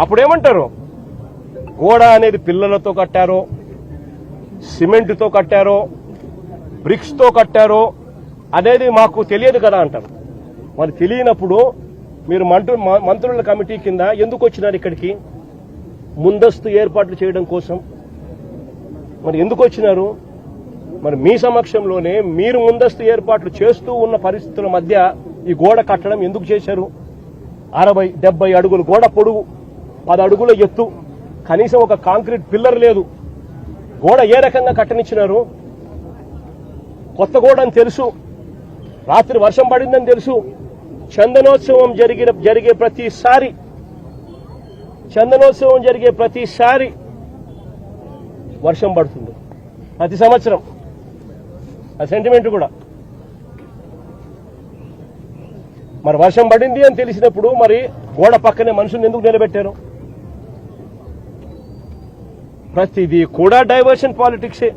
అప్పుడేమంటారు, గోడ అనేది పిల్లలతో కట్టారో, సిమెంట్తో కట్టారో, బ్రిక్స్తో కట్టారో అనేది మాకు తెలియదు కదా అంటారు. మరి తెలియనప్పుడు మీరు మంత్రుల కమిటీ కింద ఎందుకు వచ్చినారు ఇక్కడికి? ముందస్తు ఏర్పాట్లు చేయడం కోసం మరి ఎందుకు వచ్చినారు? మరి మీ సమక్షంలోనే మీరు ముందస్తు ఏర్పాట్లు చేస్తూ ఉన్న పరిస్థితుల మధ్య ఈ గోడ కట్టడం ఎందుకు చేశారు? 60-70 అడుగులు గోడ పొడుగు, 10 అడుగుల ఎత్తు, కనీసం ఒక కాంక్రీట్ పిల్లర్ లేదు. గోడ ఏ రకంగా కట్టనిచ్చినారు? కొత్త గోడ అని తెలుసు, రాత్రి వర్షం పడిందని తెలుసు. చందనోత్సవం జరిగే ప్రతిసారి వర్షం పడుతుంది, ప్రతి సంవత్సరం. ఆ సెంటిమెంట్ కూడా మరి వర్షం పడింది అని తెలిసినప్పుడు మరి గోడ పక్కనే మనుషుల్ని ఎందుకు నిలబెట్టారు? ప్రతిదీ కూడా డైవర్షన్ పాలిటిక్సే.